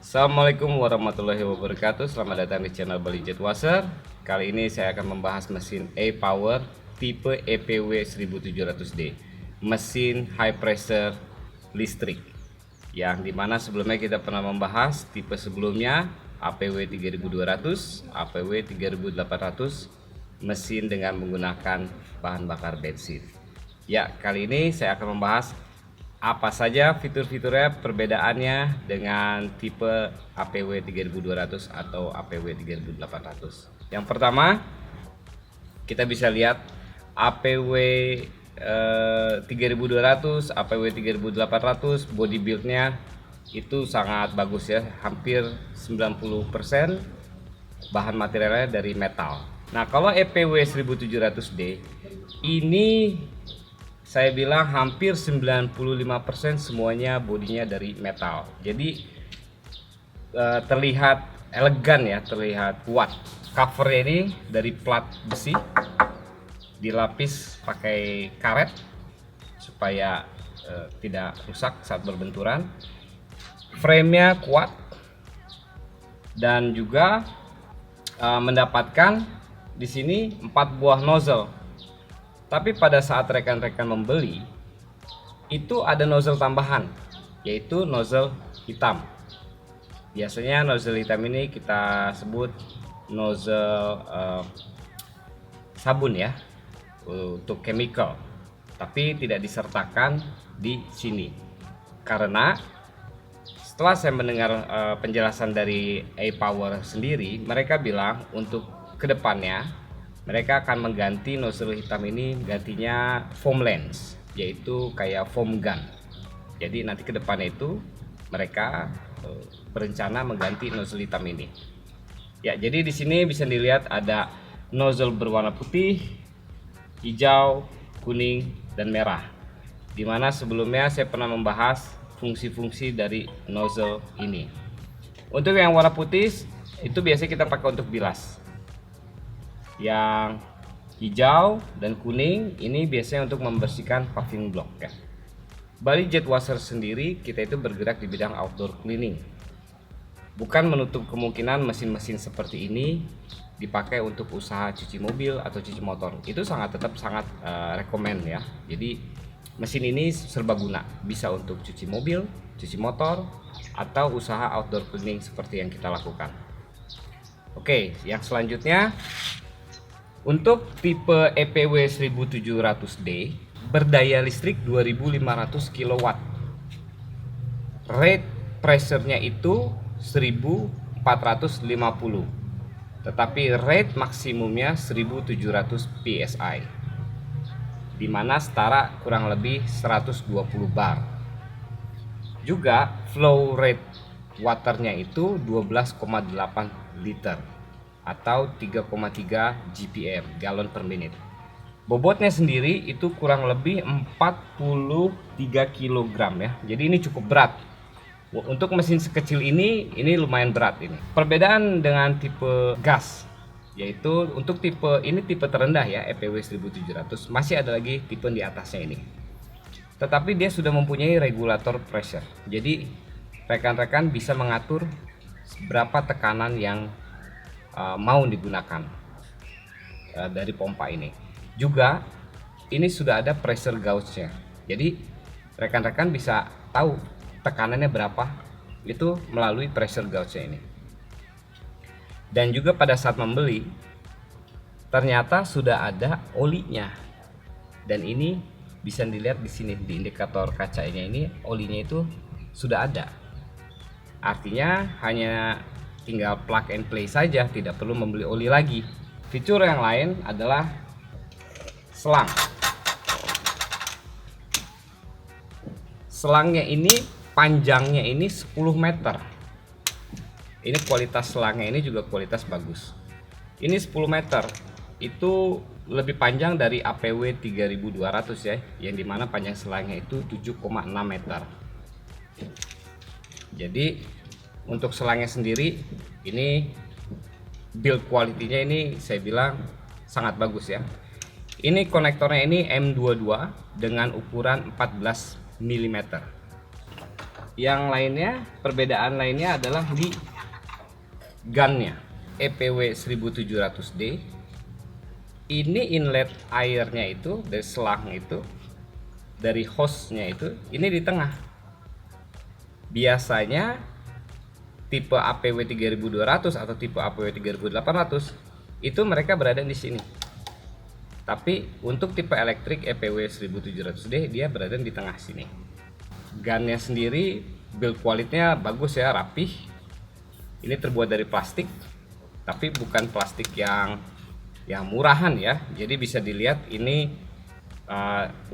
Assalamualaikum warahmatullahi wabarakatuh. Selamat datang di channel Bali Jet Washer. Kali ini saya akan membahas mesin E-Power tipe EPW 1700D, mesin high pressure listrik, yang dimana sebelumnya kita pernah membahas tipe sebelumnya APW 3200, APW 3800, mesin dengan menggunakan bahan bakar bensin. Ya, kali ini saya akan membahas apa saja fitur-fiturnya, perbedaannya dengan tipe APW 3200 atau APW 3800. Yang pertama, kita bisa lihat APW 3200, APW 3800 body buildnya itu sangat bagus ya, hampir 90% bahan materialnya dari metal. Nah, kalau EPW 1700D ini saya bilang hampir 95% semuanya bodinya dari metal. Jadi terlihat elegan ya, terlihat kuat. Covernya ini dari plat besi, dilapis pakai karet supaya tidak rusak saat berbenturan. Frame-nya kuat dan juga mendapatkan di sini 4 buah nozzle. Tapi pada saat rekan-rekan membeli, itu ada nozzle tambahan, yaitu nozzle hitam. Biasanya nozzle hitam ini kita sebut nozzle sabun ya, untuk chemical. Tapi tidak disertakan di sini. Karena setelah saya mendengar penjelasan dari E-Power sendiri, mereka bilang untuk kedepannya mereka akan mengganti nozzle hitam ini, gantinya foam lens, yaitu kayak foam gun. Jadi nanti ke depannya itu mereka berencana mengganti nozzle hitam ini. Ya, jadi di sini bisa dilihat ada nozzle berwarna putih, hijau, kuning, dan merah. Dimana sebelumnya saya pernah membahas fungsi-fungsi dari nozzle ini. Untuk yang warna putih itu biasanya kita pakai untuk bilas. Yang hijau dan kuning ini biasanya untuk membersihkan paving block ya. Bali Jet Washer sendiri kita itu bergerak di bidang outdoor cleaning. Bukan menutup kemungkinan mesin-mesin seperti ini dipakai untuk usaha cuci mobil atau cuci motor. Itu tetap sangat rekomend ya. Jadi mesin ini serbaguna, bisa untuk cuci mobil, cuci motor, atau usaha outdoor cleaning seperti yang kita lakukan. Oke, yang selanjutnya untuk tipe EPW 1700D berdaya listrik 2500 kW. Rate pressure-nya itu 1450. Tetapi rate maksimumnya 1700 PSI. Dimana setara kurang lebih 120 bar. Juga flow rate waternya itu 12,8 liter atau 3,3 GPM, gallon per menit. Bobotnya sendiri itu kurang lebih 43 kg ya. Jadi ini cukup berat. Untuk mesin sekecil ini lumayan berat ini. Perbedaan dengan tipe gas, yaitu untuk tipe ini tipe terendah ya, EPW 1700, masih ada lagi tipe di atasnya ini. Tetapi dia sudah mempunyai regulator pressure. Jadi rekan-rekan bisa mengatur berapa tekanan yang mau digunakan dari pompa ini. Juga ini sudah ada pressure gauge-nya. Jadi rekan-rekan bisa tahu tekanannya berapa itu melalui pressure gauge-nya ini. Dan juga pada saat membeli ternyata sudah ada olinya. Dan ini bisa dilihat di sini di indikator kacanya ini, olinya itu sudah ada. Artinya hanya tinggal plug and play saja, tidak perlu membeli oli lagi. Fitur yang lain adalah selang. Selangnya ini panjangnya ini 10 meter. Ini kualitas selangnya ini juga kualitas bagus. Ini 10 meter. Itu lebih panjang dari APW 3200 ya, yang dimana panjang selangnya itu 7,6 meter. Jadi untuk selangnya sendiri ini build quality-nya ini saya bilang sangat bagus ya. Ini konektornya ini M22 dengan ukuran 14 mm. Yang lainnya, perbedaan lainnya adalah di gunnya. EPW 1700D ini inlet airnya itu dari selang itu, dari hostnya itu, ini di tengah. Biasanya tipe APW 3200 atau tipe APW 3800 itu mereka berada di sini. Tapi untuk tipe elektrik EPW 1700D dia berada di tengah sini. Gunnya sendiri build quality-nya bagus ya, rapih. Ini terbuat dari plastik, tapi bukan plastik yang murahan ya. Jadi bisa dilihat ini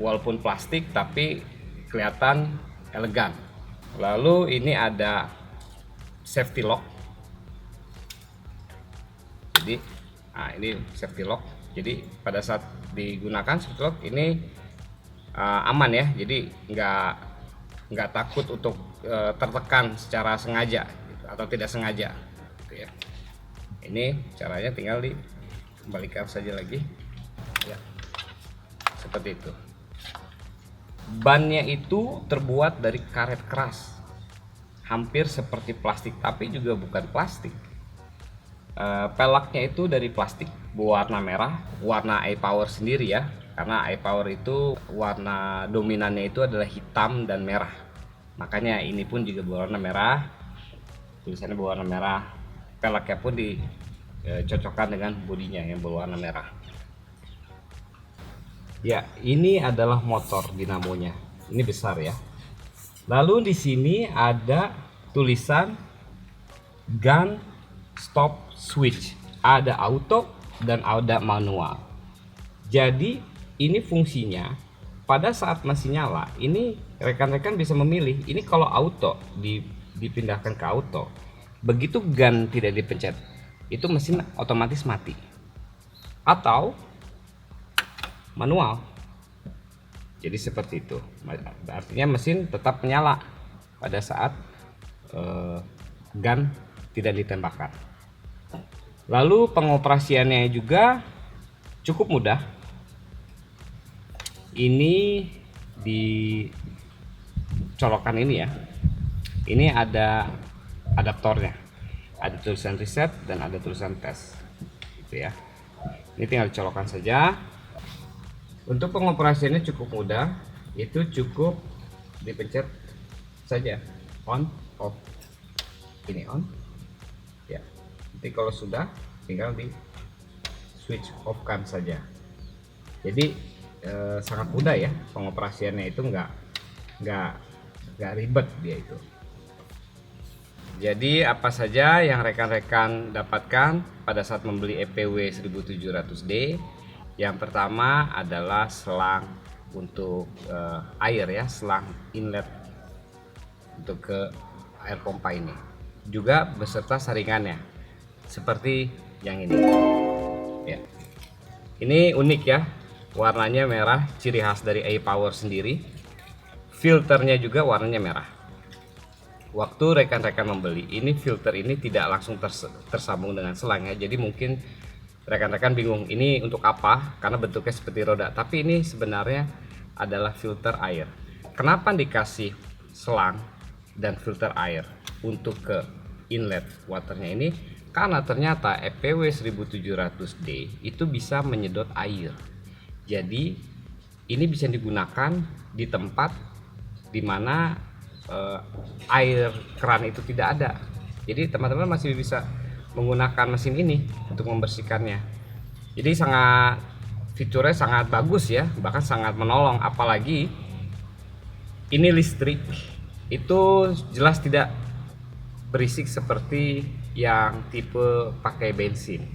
walaupun plastik tapi kelihatan elegan. Lalu ini ada safety lock. Jadi ini safety lock. Jadi pada saat digunakan safety lock ini aman ya. Jadi nggak takut untuk tertekan secara sengaja gitu, atau tidak sengaja gitu ya. Ini caranya tinggal dikembalikan saja lagi ya, seperti itu. Bannya itu terbuat dari karet keras, hampir seperti plastik tapi juga bukan plastik. Pelaknya itu dari plastik berwarna merah, warna iPower sendiri ya, karena iPower itu warna dominannya itu adalah hitam dan merah, makanya ini pun juga berwarna merah, tulisannya berwarna merah. Pelaknya pun dicocokkan dengan bodinya yang berwarna merah. Ya, ini adalah motor dinamonya. Ini besar ya. Lalu di sini ada tulisan gun stop switch. Ada auto dan ada manual. Jadi ini fungsinya pada saat mesin nyala, ini rekan-rekan bisa memilih. Ini kalau auto dipindahkan ke auto. Begitu gun tidak dipencet, itu mesin otomatis mati. Atau manual. Jadi seperti itu. Artinya mesin tetap menyala pada saat gun tidak ditembakkan. Lalu pengoperasiannya juga cukup mudah. Ini di colokan ini ya. Ini ada adaptornya. Ada tulisan reset dan ada tulisan tes. Gitu ya. Ini tinggal dicolokkan saja. Untuk pengoperasiannya cukup mudah, itu cukup dipencet saja, on, off. Ini on, ya. Nanti kalau sudah, tinggal di switch off kan saja. Jadi sangat mudah ya pengoperasiannya, itu nggak ribet dia itu. Jadi apa saja yang rekan-rekan dapatkan pada saat membeli EPW 1700D? Yang pertama adalah selang untuk air ya, selang inlet untuk ke air pompa ini. Juga beserta saringannya seperti yang ini. Ya. Ini unik ya, warnanya merah, ciri khas dari iPower sendiri. Filternya juga warnanya merah. Waktu rekan-rekan membeli, ini filter ini tidak langsung tersambung dengan selang ya. Jadi mungkin rekan-rekan bingung ini untuk apa, karena bentuknya seperti roda, tapi ini sebenarnya adalah filter air. Kenapa dikasih selang dan filter air untuk ke inlet waternya ini? Karena ternyata EPW 1700D itu bisa menyedot air. Jadi ini bisa digunakan di tempat dimana air keran itu tidak ada. Jadi teman-teman masih bisa menggunakan mesin ini untuk membersihkannya. Jadi fiturnya sangat bagus ya, bahkan sangat menolong. Apalagi ini listrik, itu jelas tidak berisik seperti yang tipe pakai bensin.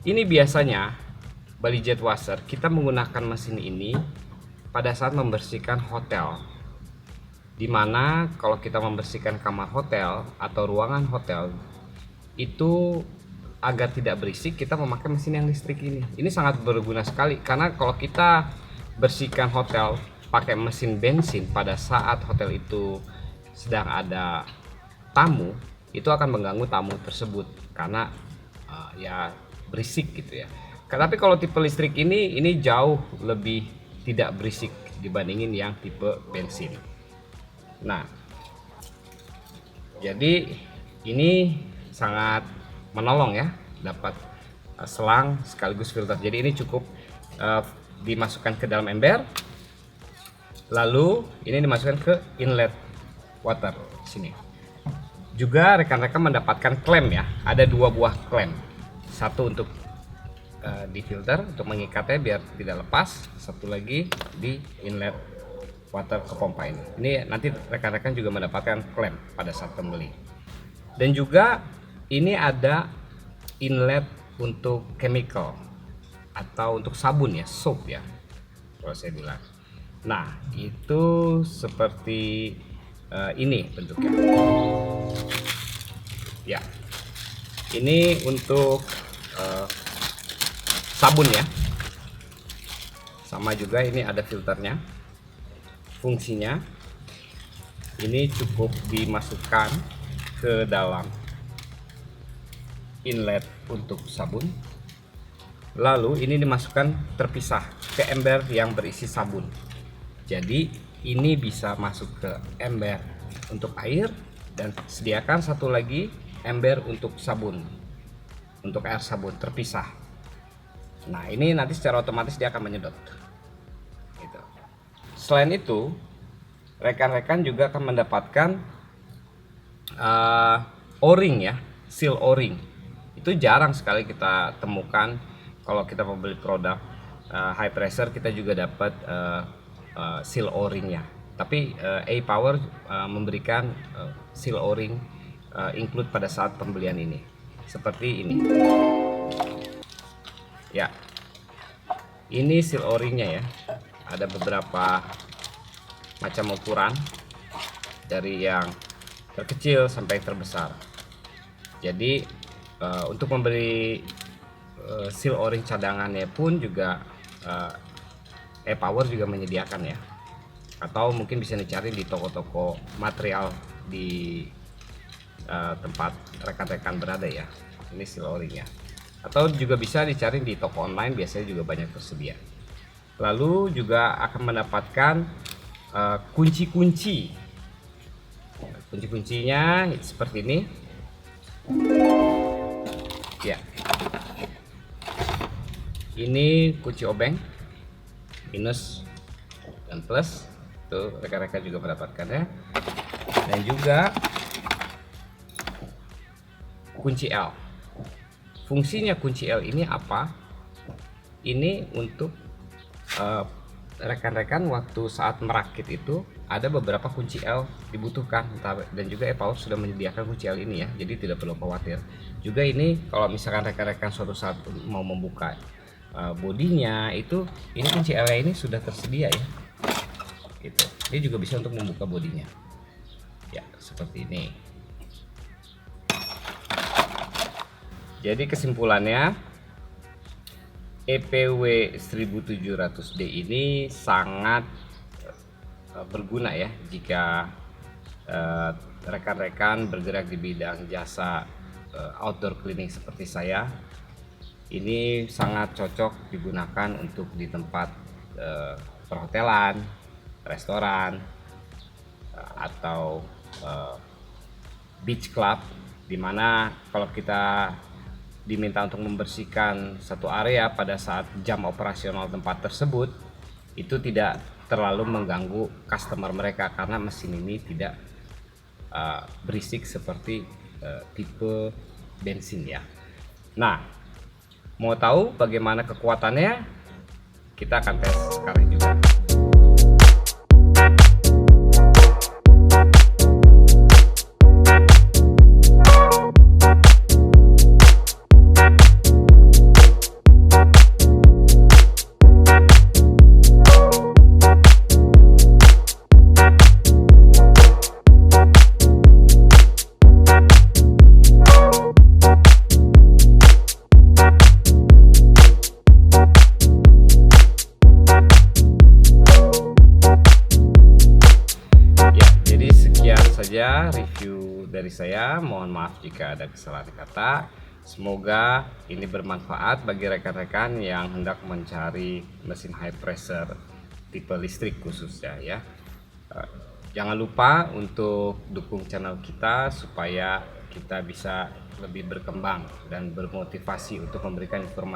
Ini biasanya Bali Jet Washer kita menggunakan mesin ini pada saat membersihkan hotel, dimana kalau kita membersihkan kamar hotel atau ruangan hotel itu agar tidak berisik, kita memakai mesin yang listrik ini. Ini sangat berguna sekali, karena kalau kita bersihkan hotel pakai mesin bensin pada saat hotel itu sedang ada tamu, itu akan mengganggu tamu tersebut karena ya berisik gitu ya. Tapi kalau tipe listrik ini jauh lebih tidak berisik dibandingin yang tipe bensin. Nah, Jadi ini sangat menolong ya, dapat selang sekaligus filter. Jadi ini cukup dimasukkan ke dalam ember, lalu ini dimasukkan ke inlet water sini. Juga rekan-rekan mendapatkan klem ya, ada 2 buah klem, satu untuk di filter untuk mengikatnya biar tidak lepas, satu lagi di inlet water ke pompa ini. Ini nanti rekan-rekan juga mendapatkan klem pada saat pembeli. Dan juga ini ada inlet untuk chemical atau untuk sabun ya, soap ya, kalau saya bilang. Nah, itu seperti ini bentuknya. Ya, ini untuk sabun ya. Sama juga ini ada filternya. Fungsinya ini cukup dimasukkan ke dalam inlet untuk sabun, lalu ini dimasukkan terpisah ke ember yang berisi sabun. Jadi ini bisa masuk ke ember untuk air dan sediakan satu lagi ember untuk sabun, untuk air sabun terpisah. Nah, ini nanti secara otomatis dia akan menyedot gitu. Selain itu, rekan-rekan juga akan mendapatkan o-ring ya, seal o-ring. Itu jarang sekali kita temukan kalau kita membeli produk high pressure. Kita juga dapat seal o-ringnya. Tapi A-Power memberikan seal o-ring include pada saat pembelian ini, seperti ini ya. Ini seal o-ringnya ya, ada beberapa macam ukuran dari yang terkecil sampai terbesar. Jadi untuk membeli seal o-ring cadangannya pun juga A-Power juga menyediakan ya, atau mungkin bisa dicari di toko-toko material di tempat rekan-rekan berada ya. Ini seal o-ringnya, atau juga bisa dicari di toko online, biasanya juga banyak tersedia. Lalu juga akan mendapatkan kunci-kunci. Kunci-kuncinya seperti ini ya. Ini kunci obeng minus dan plus, tuh rekan-rekan juga mendapatkannya. Dan juga kunci L. Fungsinya kunci L ini apa? Ini untuk rekan-rekan waktu saat merakit itu ada beberapa kunci L dibutuhkan, dan juga A-Power sudah menyediakan kunci L ini ya, jadi tidak perlu khawatir. Juga ini kalau misalkan rekan-rekan suatu saat mau membuka bodinya itu, ini kunci L ini sudah tersedia ya, gitu. Ini juga bisa untuk membuka bodinya ya, seperti ini. Jadi kesimpulannya, EPW 1700D ini sangat berguna ya jika rekan-rekan bergerak di bidang jasa outdoor cleaning seperti saya. Ini sangat cocok digunakan untuk di tempat perhotelan, restoran, atau beach club, dimana kalau kita diminta untuk membersihkan satu area pada saat jam operasional tempat tersebut, itu tidak terlalu mengganggu customer mereka karena mesin ini tidak berisik seperti tipe bensin ya. Nah, mau tahu bagaimana kekuatannya? Kita akan tes sekarang juga. Saja review dari saya, mohon maaf jika ada kesalahan kata. Semoga ini bermanfaat bagi rekan-rekan yang hendak mencari mesin high pressure tipe listrik khususnya ya. Jangan lupa untuk dukung channel kita supaya kita bisa lebih berkembang dan bermotivasi untuk memberikan informasi